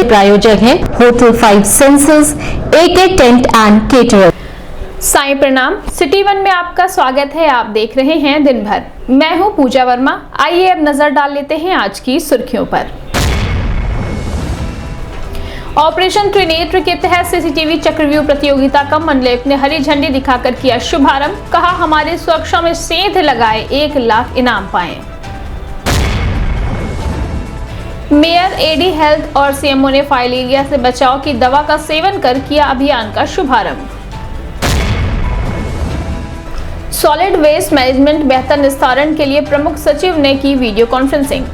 प्रायोजक हैं hotel 5 senses, AK tent and caterer. Sai प्रणाम। सिटी वन में आपका स्वागत है। आप देख रहे हैं दिन भर। मैं हूं पूजा वर्मा। आइए अब नजर डाल लेते हैं आज की सुर्खियों पर। ऑपरेशन त्रिनेत्र के तहत सीसीटीवी चक्रव्यूह प्रतियोगिता का मंडलायुक्त ने हरी झंडी दिखाकर किया शुभारंभ। कहा, हमारी सुरक्षा में सेंध लगाए 1 लाख इनाम पाए। मेयर, एडी हेल्थ और सीएमओ ने फाइलेरिया से बचाव की दवा का सेवन कर किया अभियान का शुभारंभ। सॉलिड वेस्ट मैनेजमेंट बेहतर निस्तारण के लिए प्रमुख सचिव ने की वीडियो कॉन्फ्रेंसिंग।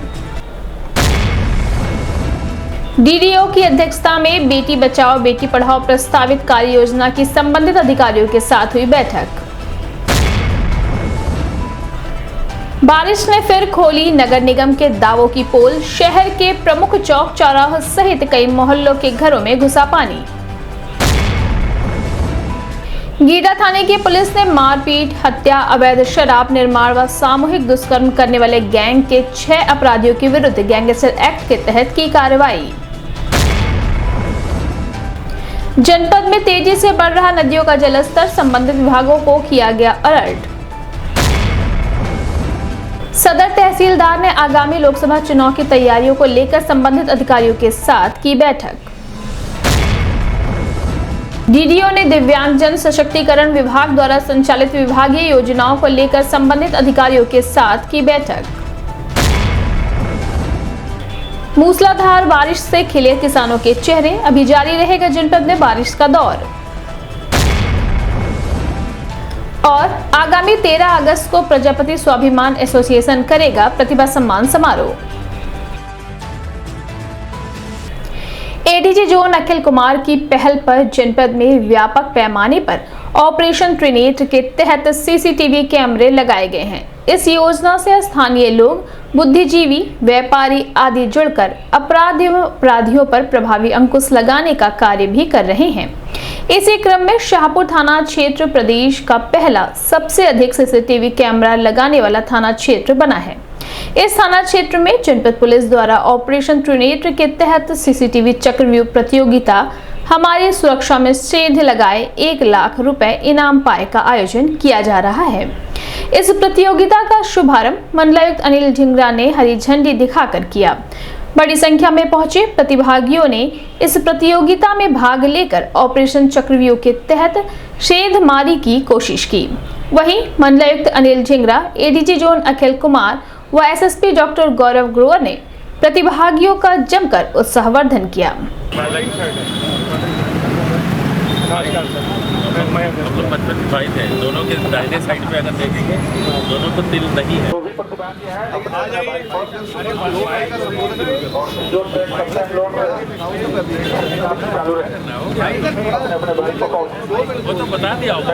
डीडीओ की अध्यक्षता में बेटी बचाओ बेटी पढ़ाओ प्रस्तावित कार्य योजना की संबंधित अधिकारियों के साथ हुई बैठक। बारिश ने फिर खोली नगर निगम के दावों की पोल। शहर के प्रमुख चौक चौराहों सहित कई मोहल्लों के घरों में घुसा पानी। गीडा थाने की पुलिस ने मारपीट, हत्या, अवैध शराब निर्माण व सामूहिक दुष्कर्म करने वाले गैंग के 6 अपराधियों के विरुद्ध गैंगस्टर एक्ट के तहत की कार्रवाई। जनपद में तेजी से बढ़ रहा नदियों का जलस्तर, संबंधित विभागों को किया गया अलर्ट। सदर तहसीलदार ने आगामी लोकसभा चुनाव की तैयारियों को लेकर संबंधित अधिकारियों के साथ की बैठक। डीडीओ ने दिव्यांगजन सशक्तिकरण विभाग द्वारा संचालित विभागीय योजनाओं को लेकर संबंधित अधिकारियों के साथ की बैठक। मूसलाधार बारिश से खिले किसानों के चेहरे, अभी जारी रहेगा जनपद में बारिश का दौर। और आगामी 13 अगस्त को प्रजापति स्वाभिमान एसोसिएशन करेगा प्रतिभा सम्मान समारोह। एडीजी जोन अखिल कुमार की पहल पर जनपद में व्यापक पैमाने पर ऑपरेशन त्रिनेत्र के तहत सीसीटीवी कैमरे लगाए गए हैं। इस योजना से स्थानीय लोग, बुद्धिजीवी, व्यापारी आदि जुड़कर अपराधियों पर प्रभावी अंकुश लगाने का कार्य भी कर रहे हैं। इसी क्रम में शाहपुर थाना क्षेत्र प्रदेश का पहला सबसे अधिक सीसीटीवी कैमरा लगाने वाला थाना क्षेत्र बना है। इस थाना क्षेत्र में जनपद पुलिस द्वारा ऑपरेशन त्रिनेत्र के तहत सीसीटीवी चक्रव्यूह प्रतियोगिता हमारी सुरक्षा में सेंध लगाए 1 लाख रुपए इनाम पाए का आयोजन किया जा रहा है। इस प्रतियोगिता का शुभारंभ मंडलायुक्त अनिल ढिंगरा ने हरी झंडी दिखाकर किया। बड़ी संख्या में पहुंचे प्रतिभागियों ने इस प्रतियोगिता में भाग लेकर ऑपरेशन चक्रव्यूह के तहत सेंधमारी की कोशिश की। वहीं मंडलायुक्त अनिल ढिंगरा, एडीजी जोन अखिल कुमार व एसएसपी डॉक्टर गौरव ग्रोवर ने प्रतिभागियों का जमकर उत्साहवर्धन किया। दोनों के दाहिने साइड पे अगर देखेंगे दोनों को तिल नहीं है। वो तो बता दिया होगा।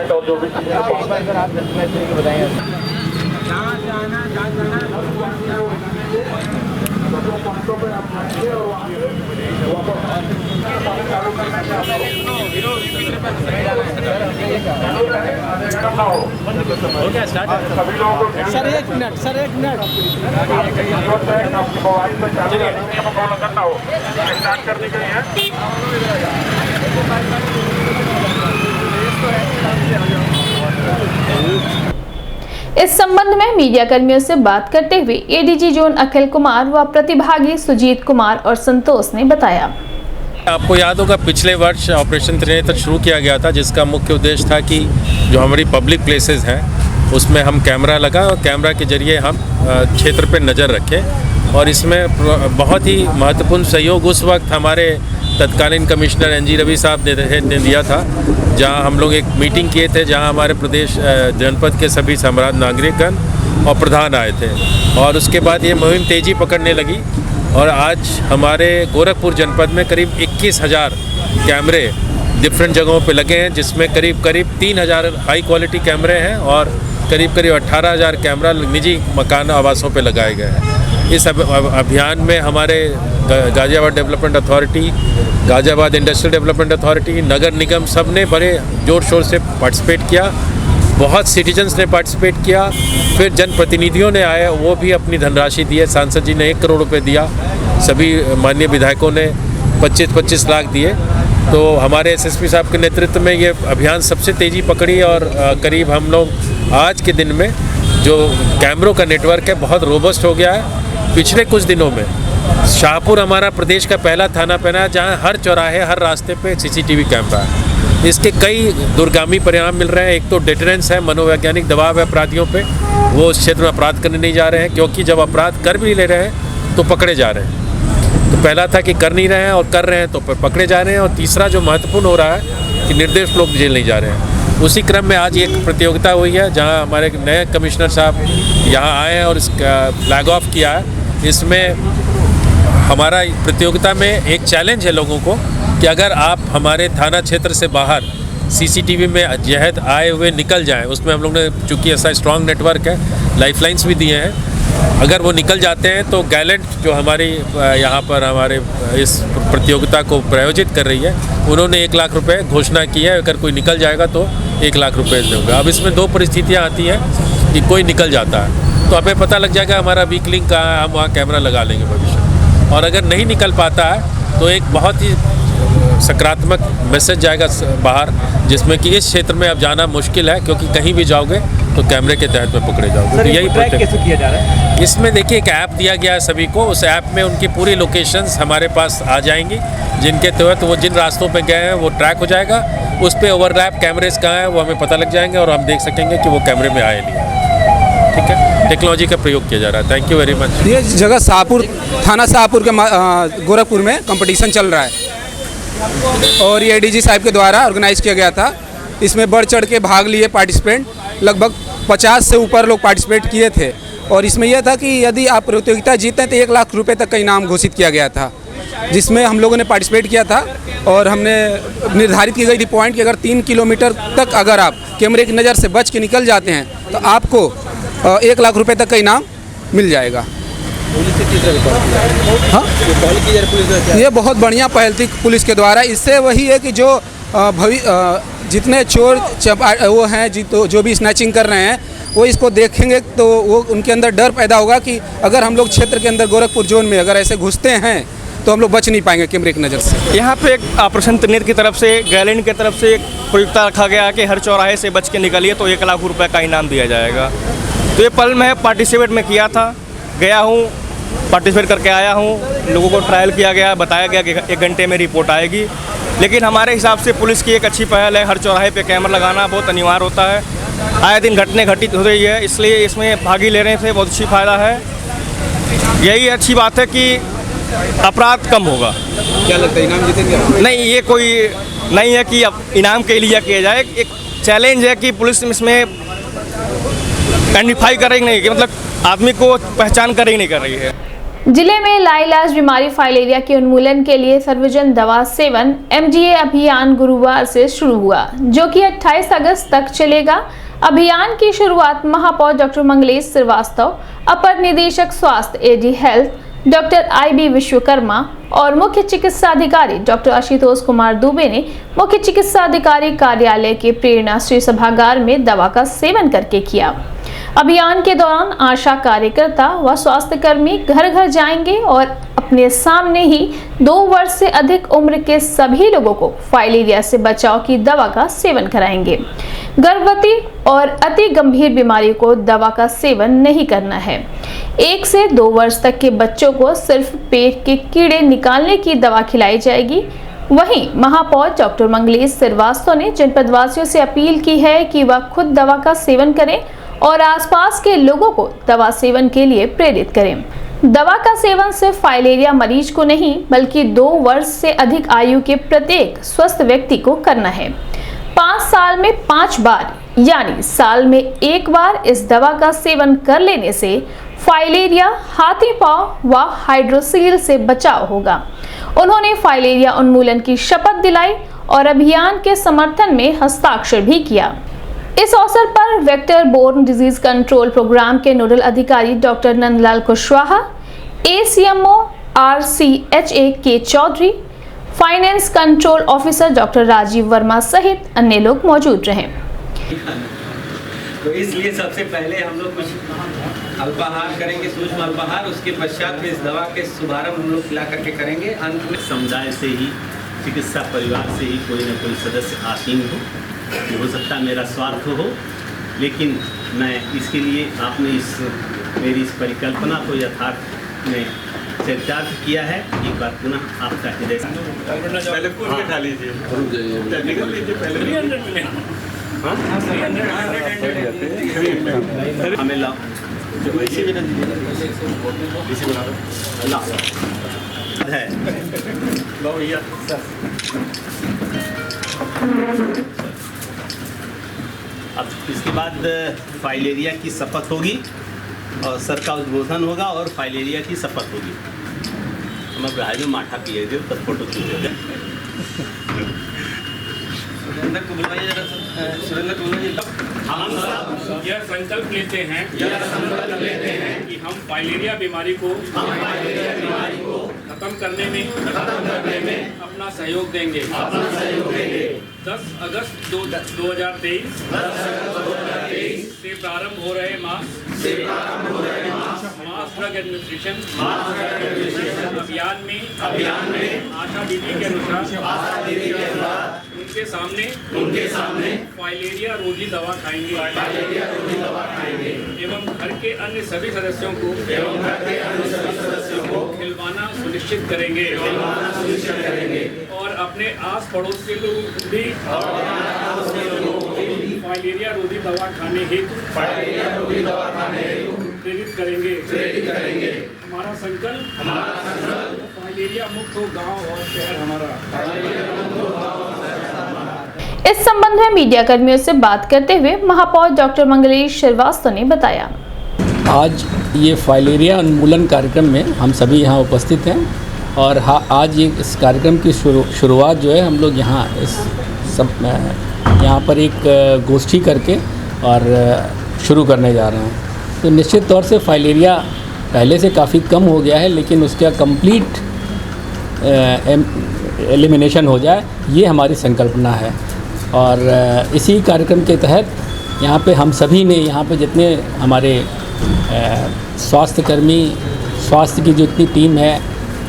हो गया स्टार्ट। सर एक मिनट स्टार्ट करने के लिए इस संबंध में मीडिया कर्मियों से बात करते हुए एडीजी जोन अखिल कुमार व प्रतिभागी सुजीत कुमार और संतोष ने बताया। आपको याद होगा पिछले वर्ष ऑपरेशन त्रिनेत्र शुरू किया गया था, जिसका मुख्य उद्देश्य था कि जो हमारी पब्लिक प्लेसेस हैं उसमें हम कैमरा लगा और कैमरा के जरिए हम क्षेत्र पे नज़र रखें। और इसमें बहुत ही महत्वपूर्ण सहयोग उस वक्त हमारे तत्कालीन कमिश्नर एनजी रवि साहब ने दिया था, जहां हम लोग एक मीटिंग किए थे, जहां हमारे प्रदेश जनपद के सभी सम्राट नागरिकगण और प्रधान आए थे। और उसके बाद ये मुहिम तेज़ी पकड़ने लगी और आज हमारे गोरखपुर जनपद में करीब 21,000 कैमरे डिफरेंट जगहों पे लगे हैं, जिसमें करीब 3,000 हाई क्वालिटी कैमरे हैं और करीब 18,000 कैमरा निजी मकान आवासों पे लगाए गए हैं। इस अभियान में हमारे Ghaziabad development authority, Ghaziabad industrial development authority, नगर निगम सब ने बड़े ज़ोर शोर से पार्टिसिपेट किया। बहुत सिटीजन्स ने पार्टिसिपेट किया। फिर जनप्रतिनिधियों ने आए, वो भी अपनी धनराशि दी है। सांसद जी ने 1 करोड़ रुपए दिया। सभी माननीय विधायकों ने 25-25 लाख दिए। तो हमारे एसएसपी साहब के नेतृत्व में ये अभियान सबसे तेज़ी पकड़ी और करीब हम लोग आज के दिन में जो कैमरों का नेटवर्क है बहुत रोबस्ट हो गया है। पिछले कुछ दिनों में शाहपुर हमारा प्रदेश का पहला थाना बना जहाँ हर चौराहे हर रास्ते पे सीसीटीवी कैमरा है। इसके कई दूरगामी परिणाम मिल रहे हैं। एक तो डिटरेंस है, मनोवैज्ञानिक दबाव है अपराधियों पे, वो उस क्षेत्र में अपराध करने नहीं जा रहे हैं, क्योंकि जब अपराध कर भी ले रहे हैं तो पकड़े जा रहे हैं। तो पहला था कि कर नहीं रहे हैं और कर रहे हैं तो पकड़े जा रहे हैं, और तीसरा जो महत्वपूर्ण हो रहा है कि निर्दोष लोग जेल नहीं जा रहे हैं। उसी क्रम में आज एक प्रतियोगिता हुई है जहाँ हमारे नए कमिश्नर साहब यहाँ आए हैं और इसका फ्लैग ऑफ किया है। इसमें हमारा प्रतियोगिता में एक चैलेंज है लोगों को कि अगर आप हमारे थाना क्षेत्र से बाहर सीसीटीवी में जहद आए हुए निकल जाएं, उसमें हम लोग ने चूँकि ऐसा स्ट्रॉन्ग नेटवर्क है, लाइफलाइंस भी दिए हैं, अगर वो निकल जाते हैं तो गैलेंट जो हमारी यहाँ पर हमारे इस प्रतियोगिता को प्रायोजित कर रही है, उन्होंने 1 लाख रुपए घोषणा की है। अगर कोई निकल जाएगा तो 1 लाख रुपए देंगे। अब इसमें 2 परिस्थितियाँ आती हैं कि कोई निकल जाता है तो हमें पता लग जाएगा हमारा वीक लिंक कहाँ है, हम वहाँ कैमरा लगा लेंगे भविष्य में। और अगर नहीं निकल पाता है तो एक बहुत ही सकारात्मक मैसेज जाएगा बाहर, जिसमें कि इस क्षेत्र में अब जाना मुश्किल है, क्योंकि कहीं भी जाओगे तो कैमरे के तहत में पकड़े जाओगे। तो यही ट्रैक कैसे किया जा रहा है? इसमें देखिए एक ऐप दिया गया है सभी को, उस ऐप में उनकी पूरी लोकेशंस हमारे पास आ जाएंगी, जिनके तहत वो जिन रास्तों पे गए हैं वो ट्रैक हो जाएगा। उस पर ओवरलैप कैमरेज कहाँ हैं वो हमें पता लग जाएंगे और हम देख सकेंगे कि वो कैमरे में आए नहीं। ठीक है, टेक्नोलॉजी का प्रयोग किया जा रहा है। Thank you very much. ये जगह शाहपुर थाना शाहपुर के गोरखपुर में कंपटीशन चल रहा है और ये एडीजी साहब के द्वारा ऑर्गेनाइज किया गया था। इसमें बढ़ चढ़ के भाग लिए पार्टिसिपेंट, लगभग 50 से ऊपर लोग पार्टिसिपेट किए थे। और इसमें यह था कि यदि आप प्रतियोगिता जीते तो 1 लाख रुपए तक का इनाम घोषित किया गया था, जिसमें हम लोगों ने पार्टिसिपेट किया था। और हमने निर्धारित की गई थी पॉइंट कि अगर 3 किलोमीटर तक अगर आप कैमरे की नज़र से बच के निकल जाते हैं तो आपको 1 लाख रुपए तक का इनाम मिल जाएगा। हाँ, ये बहुत बढ़िया पहल थी पुलिस के द्वारा। इससे वही है कि जो जितने चोर वो हैं जो भी स्नैचिंग कर रहे हैं वो इसको देखेंगे तो वो उनके अंदर डर पैदा होगा कि अगर हम लोग क्षेत्र के अंदर गोरखपुर जोन में अगर ऐसे घुसते हैं तो हम लोग बच नहीं पाएंगे कैमरे की नज़र से। यहाँ पे एक ऑपरेशन त्रिनेत्र की तरफ से, गैलेंट की तरफ से एक प्रतियोगिता रखा गया कि हर चौराहे से बच के निकलिए तो 1 लाख रुपए का इनाम दिया जाएगा। तो ये पल मैं पार्टिसिपेट में किया था, गया हूँ, पार्टिसिपेट करके आया हूँ। लोगों को ट्रायल किया गया, बताया गया कि 1 घंटे में रिपोर्ट आएगी। लेकिन हमारे हिसाब से पुलिस की एक अच्छी पहल है, हर चौराहे पे कैमरा लगाना बहुत अनिवार्य होता है। आए दिन घटने घटित हो रही है, इसलिए इसमें भागी ले रहे थे, बहुत अच्छी फ़ायदा है। यही अच्छी बात है कि अपराध कम होगा। क्या लगता है इनाम जीतेंगे? नहीं, ये कोई नहीं है कि अब इनाम के लिए किया जाए। एक चैलेंज है कि पुलिस इसमें आइडेंटिफाई कर रही नहीं, कि मतलब आदमी को पहचान कर रही नहीं कर रही है। जिले में लाइलाज बीमारी फाइलेरिया के उन्मूलन के लिए सर्वजन दवा सेवन MGA अभियान गुरुवार से शुरू हुआ, जो कि 28 अगस्त तक चलेगा। अभियान की शुरुआत महापौर डॉक्टर मंगलेश श्रीवास्तव, अपर निदेशक स्वास्थ्य AD health doctor IB Vishwakarma और मुख्य चिकित्सा अधिकारी डॉक्टर आशुतोष कुमार दुबे ने मुख्य चिकित्सा अधिकारी कार्यालय के प्रेरणा श्री सभागार में दवा का सेवन करके किया। अभियान के दौरान आशा कार्यकर्ता व स्वास्थ्य कर्मी घर घर जाएंगे और अपने सामने ही 2 वर्ष से अधिक उम्र के सभी लोगों को फाइलेरिया से बचाव की दवा का सेवन कराएंगे। गर्भवती और अति गंभीर बीमारी को दवा का सेवन नहीं करना है। 1 से 2 वर्ष तक के बच्चों को सिर्फ पेट के कीड़े निकालने की दवा खिलाई जाएगी। वहीं महापौर डॉक्टर मंगलेश श्रीवास्तव ने जनपदवासियों से अपील की है कि वह खुद दवा का सेवन करें और आसपास के लोगों को दवा सेवन के लिए प्रेरित करें। दवा का सेवन सिर्फ फाइलेरिया मरीज को नहीं बल्कि 2 वर्ष से अधिक आयु के प्रत्येक स्वस्थ व्यक्ति को करना है। 5 साल में 5 बार यानी साल में 1 बार इस दवा का सेवन कर लेने से फाइलेरिया, हाथी पांव व हाइड्रोसील से बचाव होगा। उन्होंने फाइलेरिया उन्मूलन की शपथ दिलाई और अभियान के समर्थन में हस्ताक्षर भी किया। इस अवसर पर vector borne disease control program के नोडल अधिकारी doctor Nandlal Kushwaha, ACMO RCHA K Chaudhary, finance control officer doctor Rajiv Verma सहित अन्य लोग मौजूद रहे। तो इसलिए सबसे पहले हम लोग कुछ अल्पाहार करेंगे, सूक्ष्म अल्पाहार। उसके पश्चात में इस दवा के शुभारंभ हम लोग खिला करके करेंगे। अंत में समुदाय से ही, चिकित्सा परिवार से ही कोई न कोई सदस्य आसीन हो सकता है मेरा स्वार्थ हो, लेकिन मैं इसके लिए आपने मेरी इस परिकल्पना को यथार्थ में चरितार्थ किया है। एक बार पुनः आपका हृदय पहले पूछ के खा लीजिए, निकल लीजिए पहले। हमें ला है लो भैया। अब इसके बाद फाइलेरिया की शपथ होगी और सर का उद्बोधन होगा और फाइलेरिया की शपथ होगी। हम भाई में माठा पिए थे तब फोटो खींचे। सुरेंद्र को बुलवाइए जरा, सुरेंद्र को बुलवाइए। हम सब यह संकल्प लेते हैं कि हम फाइलेरिया बीमारी को खत्म करने में अपना सहयोग देंगे। 10 अगस्त 2023 से प्रारंभ हो रहे मास ड्रग एडमिनिस्ट्रेशन अभियान में आशा दीदी के अनुसार उनके सामने फाइलेरिया रोधी दवा खाएंगे एवं घर के अन्य सभी सदस्यों को खिलवाना सुनिश्चित करेंगे और अपने आस पड़ोस के लोगों को भी फाइलेरिया रोधी दवा खाने हेतु प्रेरित करेंगे। हमारा संकल्प फाइलेरिया मुक्त हो गांव और शहर हमारा। इस संबंध में मीडिया कर्मियों से बात करते हुए महापौर डॉक्टर मंगलेश श्रीवास्तव ने बताया, आज ये फाइलेरिया उन्मूलन कार्यक्रम में हम सभी यहाँ उपस्थित हैं और आज ये इस कार्यक्रम की शुरुआत जो है हम लोग यहाँ यहाँ पर एक गोष्ठी करके और शुरू करने जा रहे हैं। तो निश्चित तौर से फाइलेरिया पहले से काफ़ी कम हो गया है, लेकिन उसका कंप्लीट एलिमिनेशन हो जाए, ये हमारी संकल्पना है। और इसी कार्यक्रम के तहत यहाँ पे हम सभी ने, यहाँ पे जितने हमारे स्वास्थ्यकर्मी, स्वास्थ्य की जितनी टीम है,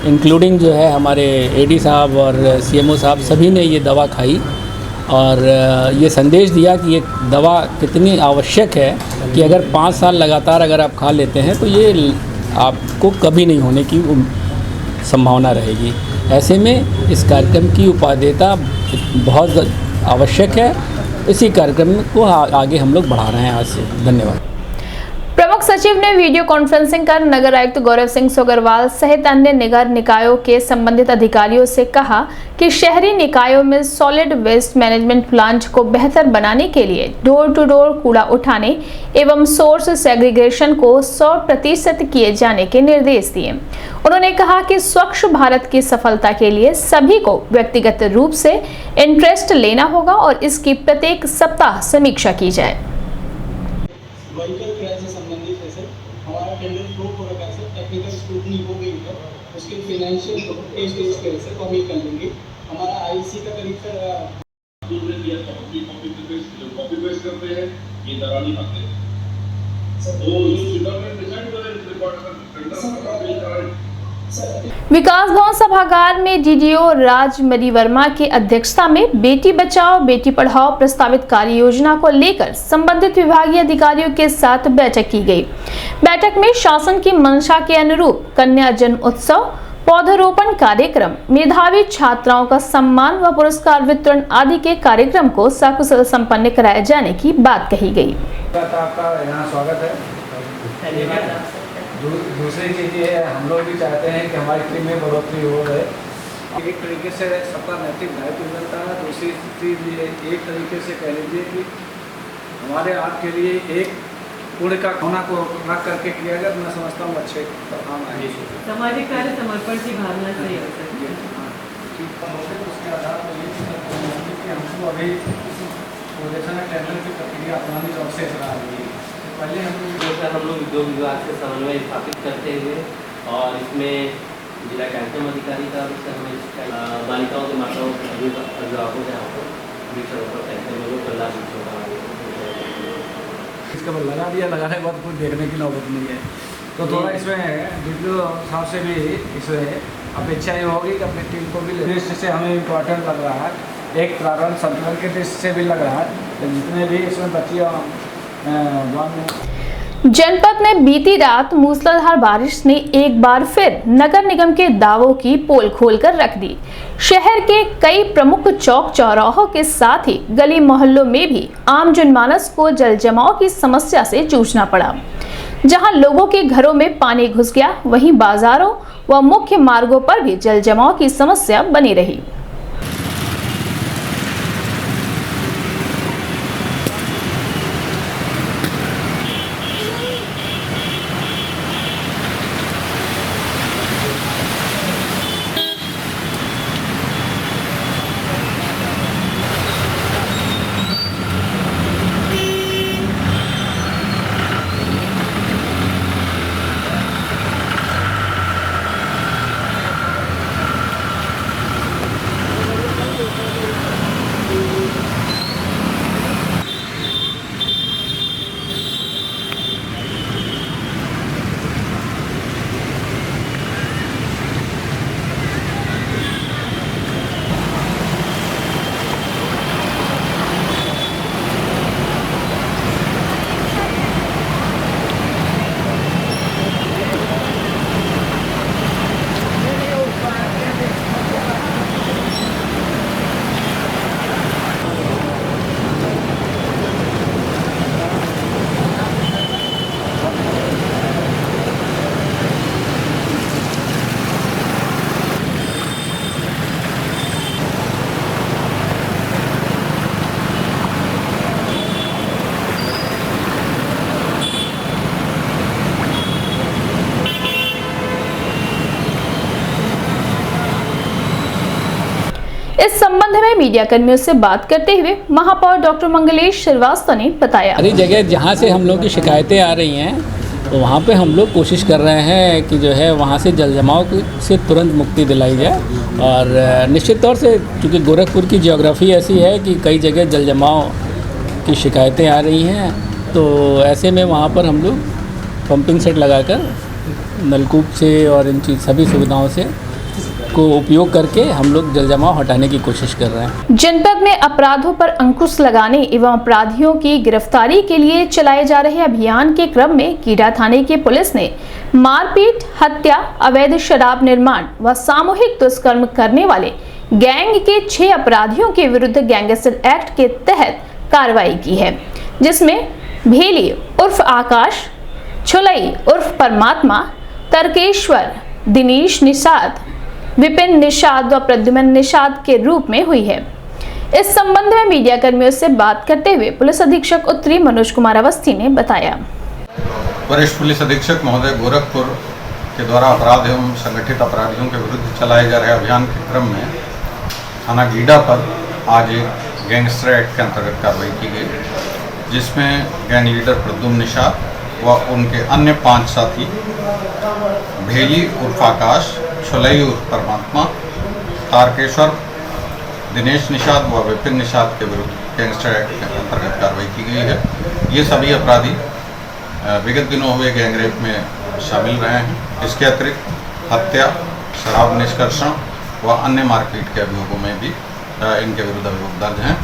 इंक्लूडिंग जो है हमारे एडी साहब और सीएमओ साहब, सभी ने ये दवा खाई और ये संदेश दिया कि ये दवा कितनी आवश्यक है कि अगर 5 साल लगातार अगर आप खा लेते हैं तो ये आपको कभी नहीं होने की संभावना रहेगी। ऐसे में इस कार्यक्रम की उपादेयता बहुत आवश्यक है। इसी कार्यक्रम को आगे हम लोग बढ़ा रहे हैं आज से। धन्यवाद। प्रमुख सचिव ने वीडियो कॉन्फ्रेंसिंग कर नगर आयुक्त गौरव सिंह सोगरवाल सहित अन्य नगर निकायों के संबंधित अधिकारियों से कहा कि शहरी निकायों में सॉलिड वेस्ट मैनेजमेंट प्लांट को बेहतर बनाने के लिए डोर टू डोर कूड़ा उठाने एवं सोर्स सेग्रीगेशन को 100% किए जाने के निर्देश दिए। उन्होंने कहा कि स्वच्छ भारत की सफलता के लिए सभी को व्यक्तिगत रूप से इंटरेस्ट लेना होगा और इसकी प्रत्येक सप्ताह समीक्षा की जाए। हमारा टेंडर फ्लो हो रखा है, टेक्निकल स्क्रूटनी हो गई है, उसके फाइनेंशियल टेस्ट की वजह से हम ये कर लेंगे। हमारा आईसी का करीब कॉपी पेस्ट करते हैं, ये दरा नहीं खाते। तो विकास भवन सभागार में डीडीओ राजमणि वर्मा की अध्यक्षता में बेटी बचाओ बेटी पढ़ाओ प्रस्तावित कार्य योजना को लेकर संबंधित विभागीय अधिकारियों के साथ बैठक की गई। बैठक में शासन की मंशा के अनुरूप कन्या जन्म उत्सव, पौधारोपण कार्यक्रम, मेधावी छात्राओं का सम्मान व पुरस्कार वितरण आदि के कार्यक्रम को सकुशल संपन्न कराए जाने की बात कही गई। आपका यहाँ स्वागत है। दूसरी चीज़ ये है, हम लोग भी चाहते हैं कि हमारी टीम में बढ़ोतरी हो रहे। एक तरीके से सबका नैतिक दायित्व बनता है। दूसरी चीज़ ये एक तरीके से कह लीजिए कि हमारे आपके लिए एक पुण्य का होना को रख करके किया गया। मैं समझता हूँ अच्छे काम आए। सामाजिक कार्य समर्पण की भावना से हो सकती है। उसके आधार पर ये हमको अभी पोजिशन टेंडर की प्रक्रिया अपनानी प्रोसेस रहा है। पहले हम लोग उद्योग विभाग से समन्वय स्थापित करते हुए और इसमें जिला कार्यक्रम अधिकारी का बालिकाओं के माताओं अभिभावकों के हाथों वृक्षारोपण कार्यक्रम में लोग इसके बाद लगा दिया, लगाने के बाद कुछ देखने की नौबत नहीं है। तो थोड़ा इसमें वीडियो साहब से भी इसमें अपेक्षा ये होगी कि अपनी टीम को भी दृष्टि से हमें इम्पोर्टेंट लग रहा है, एक प्रावधान संतुलन के दृष्टि से भी लग रहा है। जितने भी इसमें बच्चियाँ जनपद में बीती रात मूसलाधार बारिश ने एक बार फिर नगर निगम के दावों की पोल खोलकर रख दी। शहर के कई प्रमुख चौक चौराहों के साथ ही गली मोहल्लों में भी आम जनमानस को जल जमाव की समस्या से जूझना पड़ा। जहां लोगों के घरों में पानी घुस गया, वहीं बाजारों व मुख्य मार्गों पर भी जल जमाव की समस्या बनी रही। इस संबंध में मीडिया कर्मियों से बात करते हुए महापौर डॉक्टर मंगलेश श्रीवास्तव ने बताया, सारी जगह जहाँ से हम लोग की शिकायतें आ रही हैं तो वहाँ पे हम लोग कोशिश कर रहे हैं कि जो है वहाँ से जल जमाव से तुरंत मुक्ति दिलाई जाए। और निश्चित तौर से क्योंकि गोरखपुर की ज्योग्राफी ऐसी है कि कई जगह जल जमाव की शिकायतें आ रही हैं, तो ऐसे में वहाँ पर हम लोग पंपिंग सेट लगाकर नलकूप से और इन चीज़ सभी सुविधाओं से को उपयोग करके हम लोग जल जमाव हटाने की कोशिश कर रहे हैं। जनपद में अपराधों पर अंकुश लगाने एवं अपराधियों की गिरफ्तारी के लिए चलाए जा रहे अभियान के क्रम में कीड़ा थाने की पुलिस ने मारपीट, हत्या, अवैध शराब निर्माण व सामूहिक दुष्कर्म करने वाले गैंग के 6 अपराधियों के विरुद्ध गैंगस्टर एक्ट के तहत कार्रवाई की है, जिसमें भेली उर्फ आकाश, छुलई उर्फ परमात्मा, तर्केश्वर, दिनेश निषाद, विपिन निषाद व प्रद्युमन निषाद के रूप में हुई है। इस संबंध में मीडिया कर्मियों से बात करते हुए पुलिस अधीक्षक उत्तरी मनोज कुमार अवस्थी ने बताया, वरिष्ठ पुलिस अधीक्षक महोदय गोरखपुर के द्वारा अपराध एवं संगठित अपराधियों के विरुद्ध चलाए जा रहे अभियान के क्रम में थाना गीडा पर आज एक गैंगस्टर एक्ट के अंतर्गत कार्रवाई की गई, जिसमें गैंग लीडर प्रद्युमन निषाद व उनके अन्य 5 साथी भेली उर्फ आकाश, छुलई उर्फ परमात्मा, तारकेश्वर, दिनेश निषाद व विपिन निषाद के विरुद्ध गैंगस्टर एक्ट के अंतर्गत कार्रवाई की गई है। ये सभी अपराधी विगत दिनों हुए गैंगरेप में शामिल रहे हैं। इसके अतिरिक्त हत्या, शराब निष्कर्षण व अन्य मारपीट के अभियोगों में भी इनके विरुद्ध अभियोग दर्ज हैं।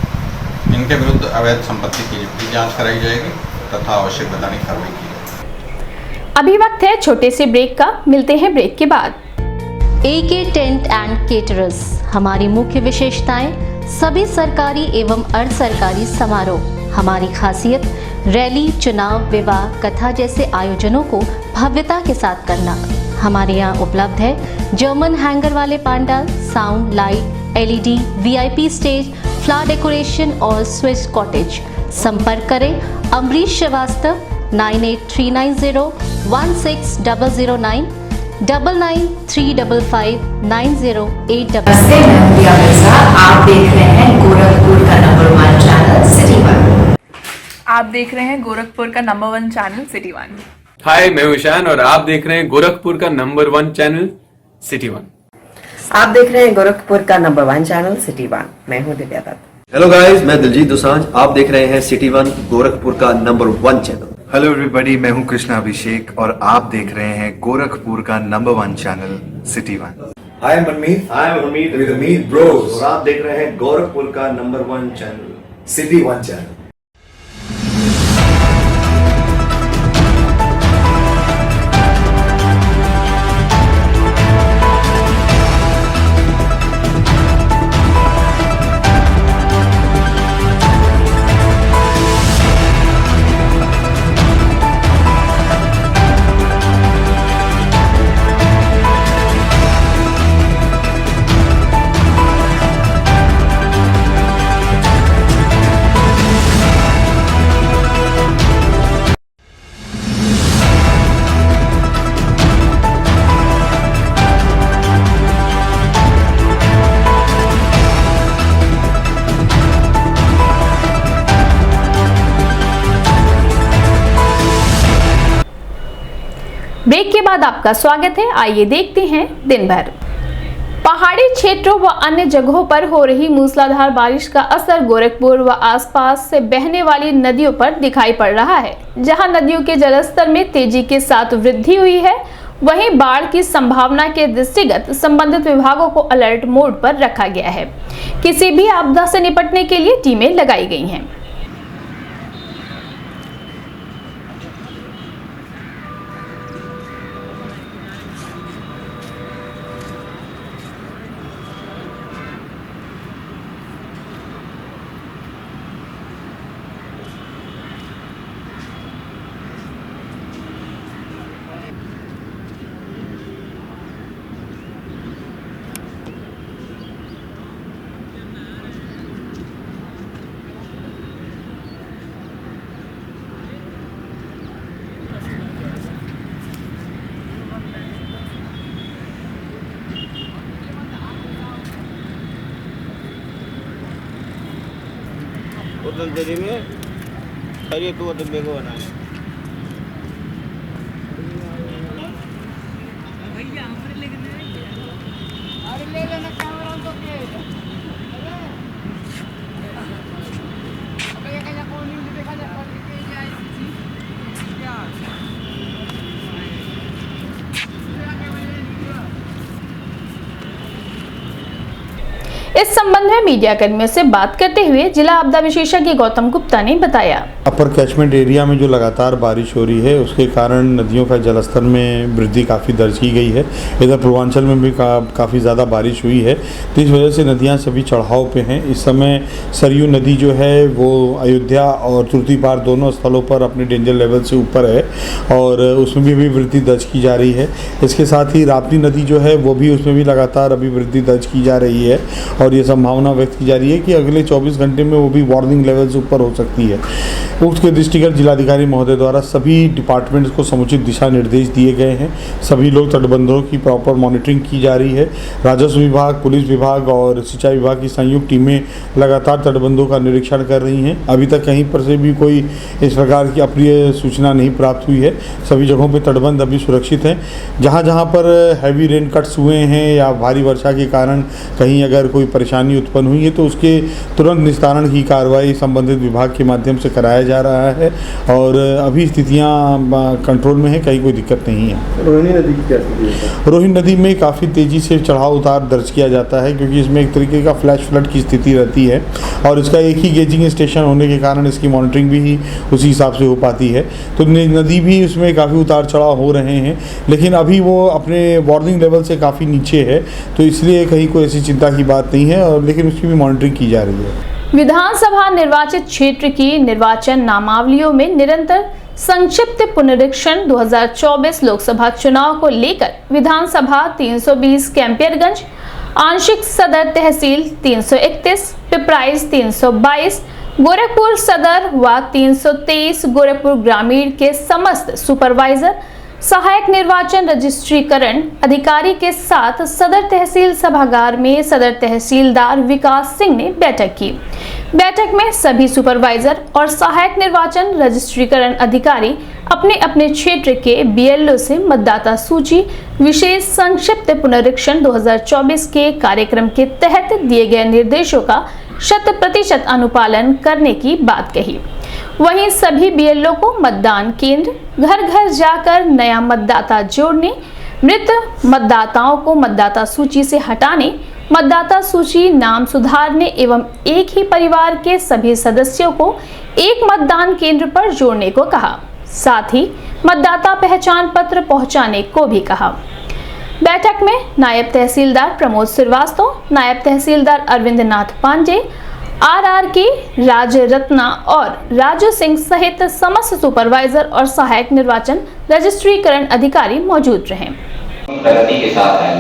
इनके विरुद्ध अवैध संपत्ति की भी जाँच कराई जाएगी तथा आवश्यक वैधानिक कार्रवाई की जाएगी। अभी वक्त है छोटे से ब्रेक का, मिलते हैं ब्रेक के बाद। AK टेंट एंड केटरर्स, हमारी मुख्य विशेषताएं सभी सरकारी एवं अर्ध सरकारी समारोह। हमारी खासियत रैली, चुनाव, विवाह, कथा जैसे आयोजनों को भव्यता के साथ करना। हमारे यहाँ उपलब्ध है जर्मन हैंगर वाले pandal, sound, light, LED, VIP stage, flower decoration और स्विस कॉटेज। संपर्क करें अमरीश श्रीवास्तव 9839016009 99355908। नमस्ते, मैं प्रिया मिर्जा। आप देख रहे हैं गोरखपुर का नंबर 1 चैनल सिटी 1। आप देख रहे हैं गोरखपुर का नंबर 1 चैनल सिटी 1। हाय, मैं ईशान और आप देख रहे हैं गोरखपुर का नंबर 1 चैनल सिटी 1। आप देख रहे हैं गोरखपुर का नंबर 1 चैनल सिटी 1। मैं हूं दिव्या दत्त। हेलो गाइस, मैं दिलजीत दोसांझ। आप देख रहे हैं सिटी 1 गोरखपुर का नंबर 1 चैनल। हेलो एवरीबॉडी, मैं हूं कृष्णा अभिषेक और आप देख रहे हैं गोरखपुर का number 1 channel city 1। Hi, I'm Manmeet. Hi, I'm Hamid with Hamid Bros. और आप देख रहे हैं गोरखपुर का number 1 channel city 1 channel. Break के बाद आपका स्वागत है। आइए देखते हैं दिन भर। पहाड़ी क्षेत्रों व अन्य जगहों पर हो रही मूसलाधार बारिश का असर गोरखपुर व आसपास से बहने वाली नदियों पर दिखाई पड़ रहा है। जहां नदियों के जलस्तर में तेजी के साथ वृद्धि हुई है, वहीं बाढ़ की संभावना के दृष्टिगत संबंधित विभागों को अलर्ट मोड पर रखा गया है। किसी भी आपदा से निपटने के लिए टीमें लगाई गई हैं। में खरीद तो डब्बे को बनाए इस संबंध में मीडिया कर्मियों से बात करते हुए जिला आपदा विशेषज्ञ गौतम गुप्ता ने बताया। अपर कैचमेंट एरिया में जो लगातार बारिश हो रही है उसके कारण नदियों का जलस्तर में वृद्धि काफ़ी दर्ज की गई है। इधर पूर्वांचल में भी काफ़ी ज़्यादा बारिश हुई है, तो इस वजह से नदियाँ सभी चढ़ाव पे हैं। इस समय सरयू नदी जो है वो अयोध्या और तुर्तीपार दोनों स्थलों पर अपने डेंजर लेवल से ऊपर है और उसमें भी अभी वृद्धि दर्ज की जा रही है। इसके साथ ही राप्ती नदी जो है वो भी उसमें भी लगातार अभी वृद्धि दर्ज की जा रही है और ये संभावना व्यक्त की जा रही है कि अगले 24 घंटे में वो भी वार्निंग लेवल से ऊपर हो सकती है। उसके दृष्टिगत जिलाधिकारी महोदय द्वारा सभी डिपार्टमेंट्स को समुचित दिशा निर्देश दिए गए हैं। सभी लोग तटबंधों की प्रॉपर मॉनिटरिंग की जा रही है। राजस्व विभाग, पुलिस विभाग और सिंचाई विभाग की संयुक्त टीमें लगातार तटबंधों का निरीक्षण कर रही हैं। अभी तक कहीं पर से भी कोई इस प्रकार की अप्रिय सूचना नहीं प्राप्त हुई है। सभी जगहों पर तटबंध अभी सुरक्षित हैं। जहाँ जहाँ पर हैवी रेन कट्स हुए हैं या भारी वर्षा के कारण कहीं अगर कोई परेशानी उत्पन्न हुई है तो उसके तुरंत निस्तारण की कार्रवाई संबंधित विभाग के माध्यम से कराया जा रहा है और अभी स्थितियां कंट्रोल में है, कहीं कोई दिक्कत नहीं है। रोहिणी नदी की क्या स्थिति है? रोहिणी नदी में काफ़ी तेज़ी से चढ़ाव उतार दर्ज किया जाता है क्योंकि इसमें एक तरीके का फ्लैश फ्लड की स्थिति रहती है और इसका एक ही गेजिंग स्टेशन होने के कारण इसकी मॉनिटरिंग भी उसी हिसाब से हो पाती है। तो नदी भी उसमें काफ़ी उतार चढ़ाव हो रहे हैं, लेकिन अभी वो अपने वार्निंग लेवल से काफ़ी नीचे है, तो इसलिए कहीं कोई ऐसी चिंता की बात नहीं है और लेकिन उसकी भी मॉनिटरिंग की जा रही है। विधानसभा निर्वाचित क्षेत्र की निर्वाचन नामावलियों में निरंतर संक्षिप्त पुनरीक्षण 2024 लोकसभा चुनाव को लेकर विधानसभा 320 कैंपियरगंज, आंशिक सदर तहसील 331, पिपराइच 322, गोरखपुर सदर व 323 गोरखपुर ग्रामीण के समस्त सुपरवाइजर, सहायक निर्वाचन रजिस्ट्रीकरण अधिकारी के साथ सदर तहसील सभागार में सदर तहसीलदार विकास सिंह ने बैठक की। बैठक में सभी सुपरवाइजर और सहायक निर्वाचन रजिस्ट्रीकरण अधिकारी अपने अपने क्षेत्र के बीएलओ से मतदाता सूची विशेष संक्षिप्त पुनरीक्षण 2024 के कार्यक्रम के तहत दिए गए निर्देशों का 100% अनुपालन करने की बात कही। वहीं सभी बीएलओ को मतदान केंद्र, घर घर जाकर नया मतदाता जोड़ने, मृत मतदाताओं को मतदाता सूची से हटाने, मतदाता सूची नाम सुधारने एवं एक ही परिवार के सभी सदस्यों को एक मतदान केंद्र पर जोड़ने को कहा। साथ ही मतदाता पहचान पत्र पहुंचाने को भी कहा। बैठक में नायब तहसीलदार प्रमोद श्रीवास्तव, नायब तहसीलदार अरविंद नाथ पांडे, RRK राज रत्ना और राजू सिंह सहित समस्त सुपरवाइजर और सहायक निर्वाचन रजिस्ट्रीकरण अधिकारी मौजूद रहे। प्रगति के साथ है।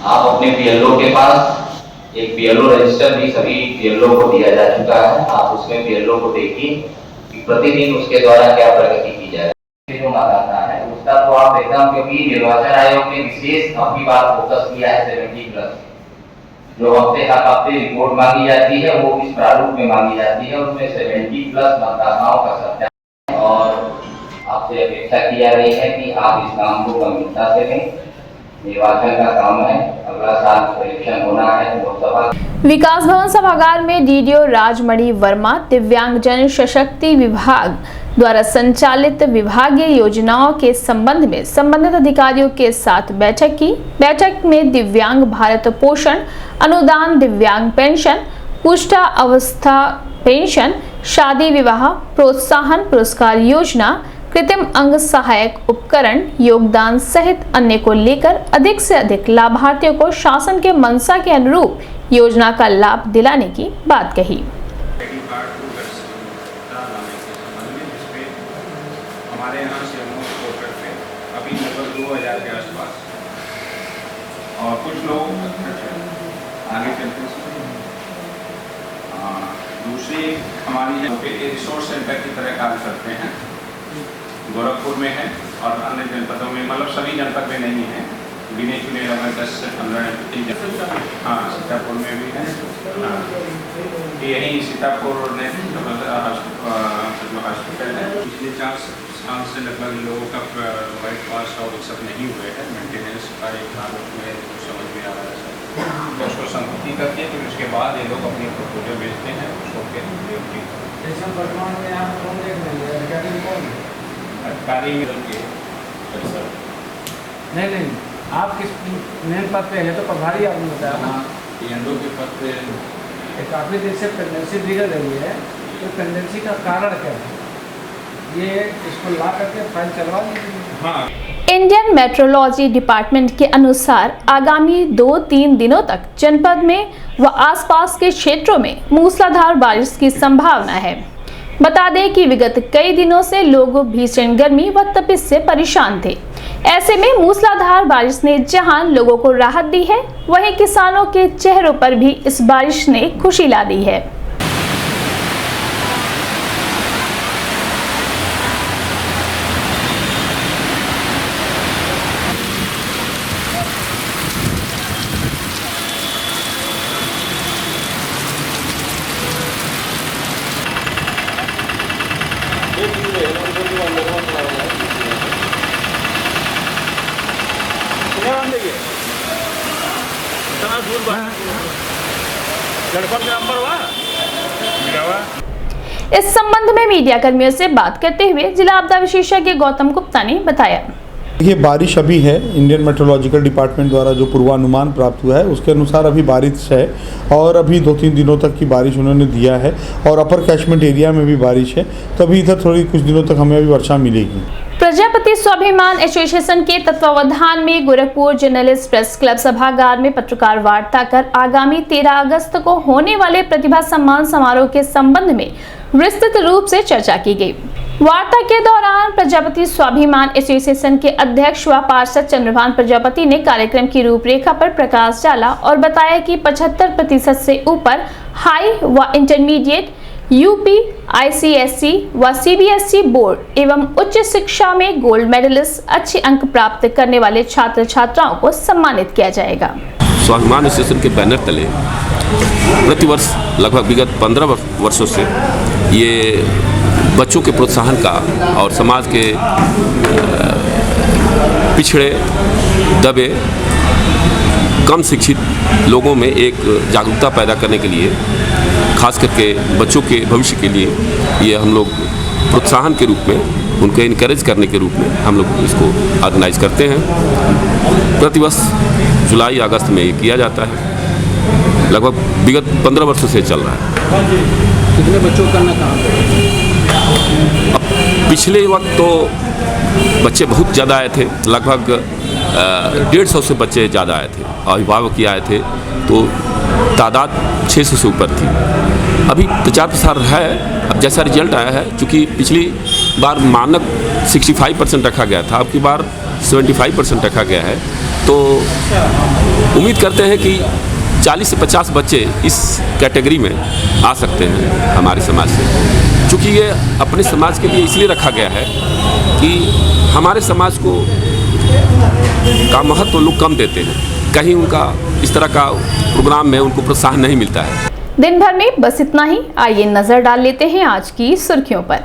आप अपने बीएलओ के पास एक बीएलओ रजिस्टर भी सभी बीएलओ को दिया जा चुका है। आप उसमें बीएलओ को देखिए कि प्रतिदिन उसके द्वारा क्या प्रगति की जा रही है। जो मतदाता है उसका तो आप एकदम, क्योंकि निर्वाचन आयोग ने विशेष अपनी बात फोकस किया है 70+। जो हफ्ते रिपोर्ट मांगी जाती है वो इस प्रारूप में मांगी जाती है, उसमें 70+ मतदाताओं का सत्यापन, और आपसे अपेक्षा की जा रही है कि आप इस काम को गंभीरता से लें। निर्वाचन का काम है, अगला साल इलेक्शन होना है लोकसभा। विकास भवन सभागार में डीडीओ राजमणि वर्मा दिव्यांगजन सशक्ति विभाग द्वारा संचालित विभागीय योजनाओं के संबंध में संबंधित अधिकारियों के साथ बैठक की। बैठक में दिव्यांग भारत पोषण अनुदान, दिव्यांग पेंशन, पुष्टा अवस्था पेंशन, शादी विवाह प्रोत्साहन पुरस्कार योजना, कृत्रिम अंग सहायक उपकरण योगदान सहित अन्य को लेकर अधिक से अधिक लाभार्थियों को शासन के मंशा के अनुरूप योजना का लाभ दिलाने की बात कही। हमारे यहाँ से पोर्टल पे अभी लगभग 2000 के आसपास, और कुछ लोग आगे चलते हैं। दूसरी हमारी यहाँ पे रिसोर्स सेंटर की तरह काम करते हैं, गोरखपुर में है और अन्य जनपदों में, मतलब सभी जनपद में नहीं है, गिने चुने लगभग 10 से 15। हाँ, सीतापुर में भी है। हाँ, यही सीतापुर ने हॉस्पिटल है। पिछले 4 साल से लगभग लोगों का वाइट पास और सब नहीं हुए हैं, मेंटेनेंस का एक काम उसमें समझ में आ रहा है। तो उसको संपत्ति करके फिर उसके बाद ये लोग अपनी पोर्टफोलियो बेचते हैं, उसको फिर वर्तमान में यहाँ कौन देख रहे हैं? अधिकारी के परिसर नहीं, आप किस मेन पद पे है? तो प्रभारी आदमी होता है ना, पीएनओ के पद पे। काफ़ी देर से पेंडेंसी बिगड़ रही है, तो पेंडेंसी का कारण क्या है? ये इसको ला करके फाइल चलवा दीजिए। हाँ। इंडियन मेट्रोलॉजी डिपार्टमेंट के अनुसार आगामी 2-3 दिनों तक जनपद में व आसपास के क्षेत्रों में मूसलाधार बारिश की संभावना है। बता दें कि विगत कई दिनों से लोग भीषण गर्मी व तपिश से परेशान थे। ऐसे में मूसलाधार बारिश ने जहां लोगों को राहत दी है, वहीं किसानों के चेहरों पर भी इस बारिश ने खुशी ला दी है। इस संबंध में मीडिया कर्मियों से बात करते हुए जिला आपदा विशेषज्ञ गौतम गुप्ता ने बताया। ये बारिश अभी है, इंडियन मेट्रोलॉजिकल डिपार्टमेंट द्वारा जो पूर्वानुमान प्राप्त हुआ है उसके अनुसार अभी बारिश है, और अभी 2-3 दिनों तक की बारिश उन्होंने दिया है, और अपर कैचमेंट एरिया में भी बारिश है, तो अभी इधर थोड़ी कुछ दिनों तक हमें अभी वर्षा मिलेगी। प्रजापति स्वाभिमान एसोसिएशन के तत्वावधान में गोरखपुर जर्नलिस्ट प्रेस क्लब सभागार में पत्रकार वार्ता कर आगामी 13 अगस्त को होने वाले प्रतिभा सम्मान समारोह के संबंध में विस्तृत रूप से चर्चा की गई। वार्ता के दौरान प्रजापति स्वाभिमान एसोसिएशन के अध्यक्ष व पार्षद चंद्रभान प्रजापति ने कार्यक्रम की रूपरेखा पर प्रकाश डाला और बताया कि 75% से ऊपर हाई व इंटरमीडिएट यूपी, ICSE व CBSE बोर्ड एवं उच्च शिक्षा में गोल्ड मेडलिस्ट अच्छे अंक प्राप्त करने वाले छात्र छात्राओं को सम्मानित किया जाएगा। स्वाभिमान एसोसिएशन के बैनर तले प्रतिवर्ष लगभग विगत 15 वर्षों से ये बच्चों के प्रोत्साहन का और समाज के पिछड़े दबे कम शिक्षित लोगों में एक जागरूकता पैदा करने के लिए, खास करके बच्चों के भविष्य के लिए ये हम लोग प्रोत्साहन के रूप में, उनको इनकरेज करने के रूप में हम लोग इसको ऑर्गेनाइज करते हैं। प्रतिवर्ष जुलाई अगस्त में ये किया जाता है, लगभग विगत 15 वर्षों से चल रहा है। कितने बच्चों को करना काम? अब पिछले वक्त तो बच्चे बहुत ज़्यादा आए थे, लगभग 150 से बच्चे ज़्यादा आए थे, अभिभावक ही आए थे, तो तादाद 600 से ऊपर थी। अभी प्रचार प्रसार है। अब जैसा रिजल्ट आया है, चूँकि पिछली बार मानक 65% रखा गया था, अब की बार 75% रखा गया है, तो उम्मीद करते हैं कि 40 से 50 बच्चे इस कैटेगरी में आ सकते हैं हमारे समाज से। चूँकि ये अपने समाज के लिए इसलिए रखा गया है कि हमारे समाज को का महत्व लोग कम देते हैं, कहीं उनका इस तरह का प्रोग्राम में उनको प्रोत्साहन नहीं मिलता है। दिन भर में बस इतना ही। आइए नजर डाल लेते हैं आज की सुर्खियों पर।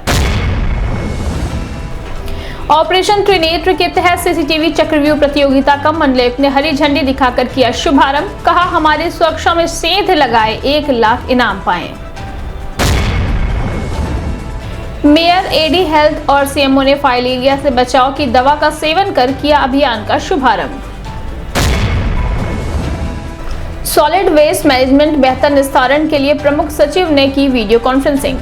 ऑपरेशन त्रिनेत्र के तहत सीसीटीवी चक्रव्यूह प्रतियोगिता का मंडलेप ने हरी झंडी दिखाकर किया शुभारंभ। कहा, हमारे सुरक्षा में सेंध लगाए 1 लाख इनाम पाए। मेयर, एडी हेल्थ और सीएमओ ने फाइलेरिया से बचाव की दवा का सेवन कर किया अभियान का शुभारंभ। सॉलिड वेस्ट मैनेजमेंट बेहतर निस्तारण के लिए प्रमुख सचिव ने की वीडियो कॉन्फ्रेंसिंग।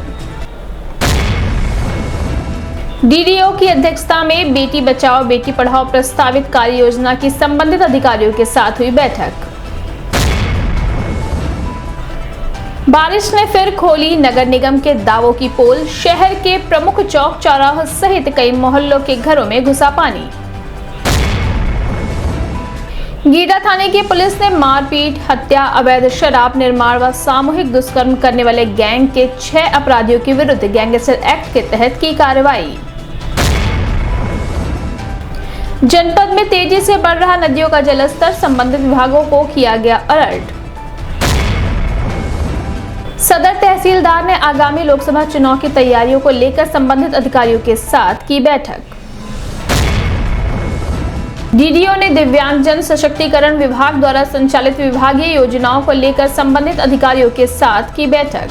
डीडीओ की अध्यक्षता में बेटी बचाओ बेटी पढ़ाओ प्रस्तावित कार्य योजना की संबंधित अधिकारियों के साथ हुई बैठक। बारिश ने फिर खोली नगर निगम के दावों की पोल। शहर के प्रमुख चौक चौराहों सहित कई मोहल्लों के घरों में घुसा पानी। गीडा थाने की पुलिस ने मारपीट, हत्या, अवैध शराब निर्माण व सामूहिक दुष्कर्म करने वाले गैंग के 6 अपराधियों के विरुद्ध गैंगस्टर एक्ट के तहत की कार्रवाई। जनपद में तेजी से बढ़ रहा नदियों का जलस्तर, संबंधित विभागों को किया गया अलर्ट। सदर तहसीलदार ने आगामी लोकसभा चुनाव की तैयारियों को लेकर संबंधित अधिकारियों के साथ की बैठक। डीडीओ ने दिव्यांगजन सशक्तिकरण विभाग द्वारा संचालित विभागीय योजनाओं को लेकर संबंधित अधिकारियों के साथ की बैठक।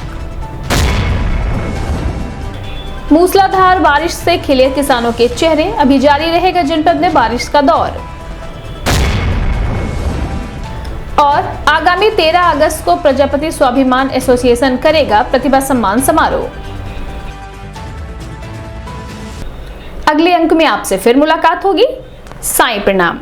मूसलाधार बारिश से खिले किसानों के चेहरे, अभी जारी रहेगा जनपद में बारिश का दौर। और आगामी 13 अगस्त को प्रजापति स्वाभिमान एसोसिएशन करेगा प्रतिभा सम्मान समारोह। अगले अंक में आपसे फिर मुलाकात होगी। साईं प्रणाम।